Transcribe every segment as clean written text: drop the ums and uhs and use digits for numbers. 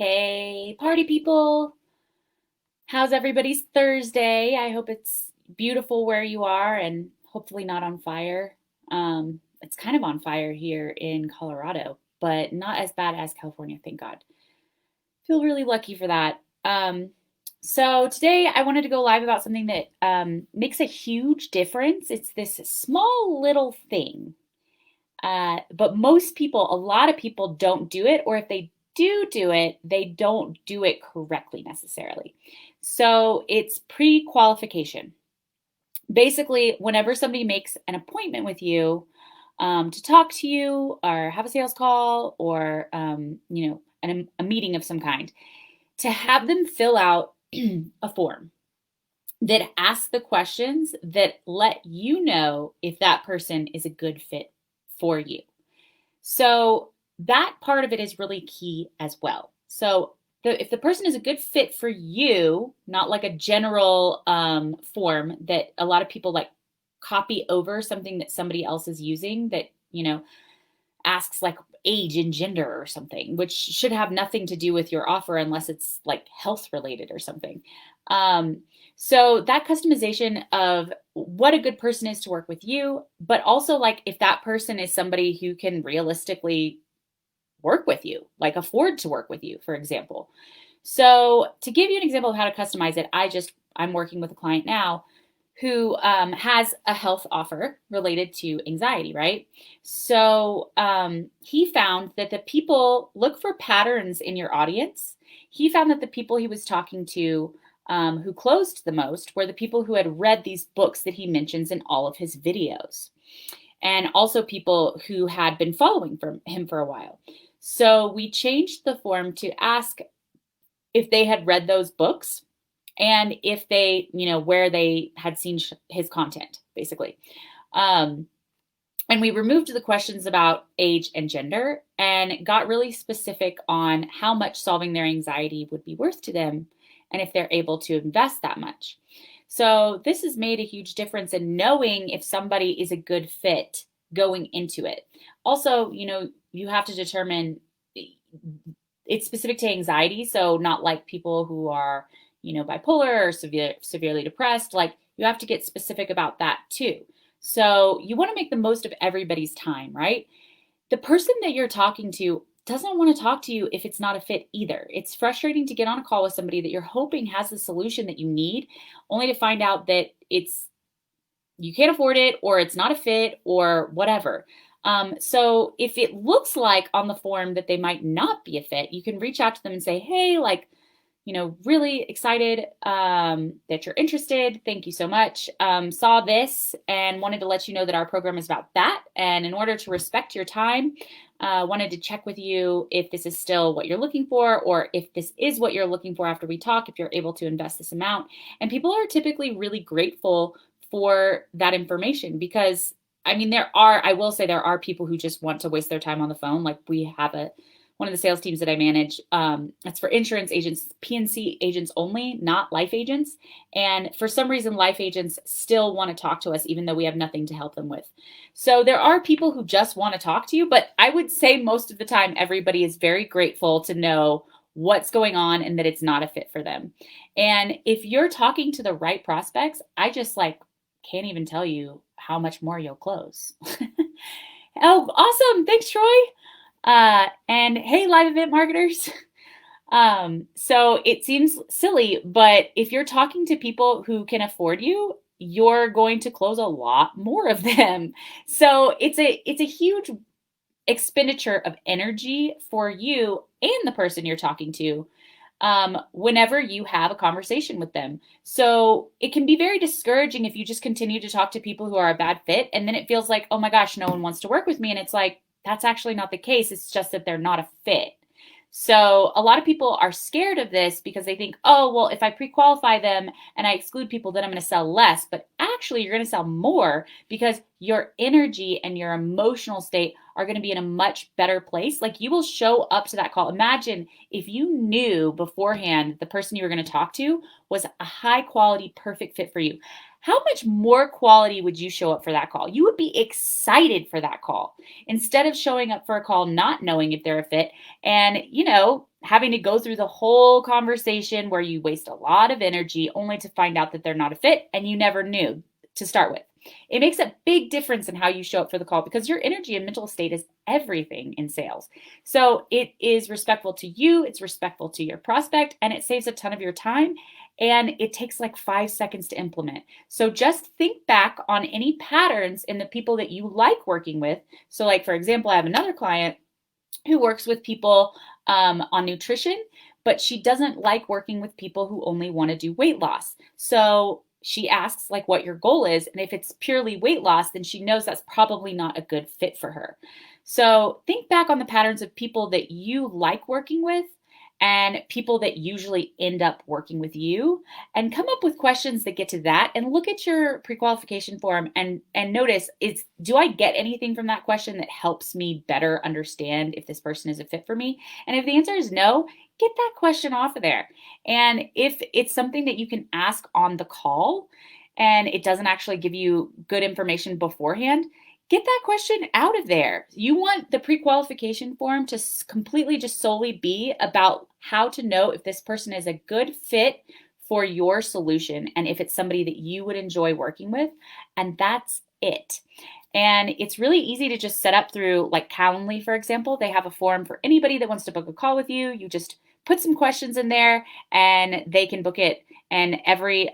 Hey, party people. How's everybody's Thursday? I hope it's beautiful where you are and hopefully not on fire. It's kind of on fire here in Colorado, but not as bad as California, thank God. Feel really lucky for that. So today I wanted to go live about something that makes a huge difference. It's this small little thing. But most people, a lot of people don't do it, or if they do it, they don't do it correctly necessarily. So it's pre-qualification. Basically, whenever somebody makes an appointment with you to talk to you or have a sales call or a meeting of some kind, to have them fill out a form that asks the questions that let you know if that person is a good fit for you. So that part of it is really key as well. So if the person is a good fit for you, not like a general form that a lot of people like copy over something that somebody else is using that, asks like age and gender or something, which should have nothing to do with your offer unless it's like health related or something. Um, so that customization of what a good person is to work with you, but also like if that person is somebody who can realistically work with you, like afford to work with you, for example. So to give you an example of how to customize it, I'm working with a client now who has a health offer related to anxiety, right? So he found that the people look for patterns in your audience. He found that the people he was talking to who closed the most were the people who had read these books that he mentions in all of his videos, and also people who had been following him for a while. So we changed the form to ask if they had read those books and if they, where they had seen his content, basically. Um, and we removed the questions about age and gender and got really specific on how much solving their anxiety would be worth to them and if they're able to invest that much. So this has made a huge difference in knowing if somebody is a good fit going into it. Also, you have to determine it's specific to anxiety. So not like people who are, bipolar or severely depressed. Like you have to get specific about that too. So you want to make the most of everybody's time, right? The person that you're talking to doesn't want to talk to you if it's not a fit either. It's frustrating to get on a call with somebody that you're hoping has the solution that you need, only to find out that you can't afford it or it's not a fit or whatever. So if it looks like on the form that they might not be a fit, you can reach out to them and say, hey, like, really excited that you're interested. Thank you so much. Saw this and wanted to let you know that our program is about that. And in order to respect your time, wanted to check with you if this is still what you're looking for, or if this is what you're looking for after we talk, if you're able to invest this amount. And people are typically really grateful for that information because I mean, I will say there are people who just want to waste their time on the phone. Like we have one of the sales teams that I manage, it's for insurance agents, P&C agents only, not life agents. And for some reason, life agents still want to talk to us, even though we have nothing to help them with. So there are people who just want to talk to you, but I would say most of the time, everybody is very grateful to know what's going on and that it's not a fit for them. And if you're talking to the right prospects, I just like can't even tell you how much more you'll close. Oh, awesome. Thanks, Troy. And hey, live event marketers. So it seems silly, but if you're talking to people who can afford you, you're going to close a lot more of them. So it's a huge expenditure of energy for you and the person you're talking to whenever you have a conversation with them. So it can be very discouraging if you just continue to talk to people who are a bad fit. And then it feels like, oh my gosh, no one wants to work with me. And it's like, that's actually not the case. It's just that they're not a fit. So a lot of people are scared of this because they think, oh, well, if I pre-qualify them and I exclude people, then I'm going to sell less. But actually, you're going to sell more because your energy and your emotional state are going to be in a much better place. Like you will show up to that call. Imagine if you knew beforehand the person you were going to talk to was a high quality, perfect fit for you. How much more quality would you show up for that call? You would be excited for that call instead of showing up for a call not knowing if they're a fit and, having to go through the whole conversation where you waste a lot of energy only to find out that they're not a fit and you never knew to start with. It makes a big difference in how you show up for the call because your energy and mental state is everything in sales. So it is respectful to you, it's respectful to your prospect, and it saves a ton of your time. And it takes like 5 seconds to implement. So just think back on any patterns in the people that you like working with. So, like, for example, I have another client who works with people on nutrition, but she doesn't like working with people who only want to do weight loss. So she asks like what your goal is, and if it's purely weight loss, then she knows that's probably not a good fit for her. So think back on the patterns of people that you like working with and people that usually end up working with you, and come up with questions that get to that, and look at your pre-qualification form and notice, is do I get anything from that question that helps me better understand if this person is a fit for me? And if the answer is no, get that question off of there. And if it's something that you can ask on the call and it doesn't actually give you good information beforehand, get that question out of there. You want the pre-qualification form to completely just solely be about how to know if this person is a good fit for your solution and if it's somebody that you would enjoy working with. And that's it. And it's really easy to just set up through like Calendly, for example. They have a form for anybody that wants to book a call with you. You just put some questions in there and they can book it. And every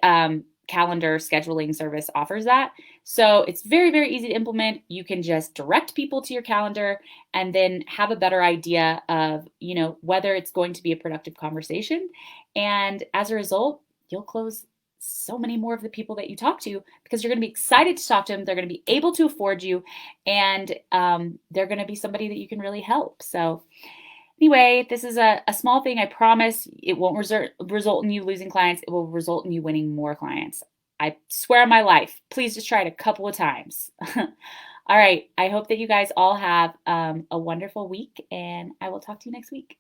calendar scheduling service offers that. So it's very, very easy to implement. You can just direct people to your calendar and then have a better idea of, whether it's going to be a productive conversation. And as a result, you'll close so many more of the people that you talk to because you're going to be excited to talk to them. They're going to be able to afford you, and they're going to be somebody that you can really help. So anyway, this is a small thing. I promise it won't result in you losing clients. It will result in you winning more clients. I swear on my life. Please just try it a couple of times. All right. I hope that you guys all have a wonderful week, and I will talk to you next week.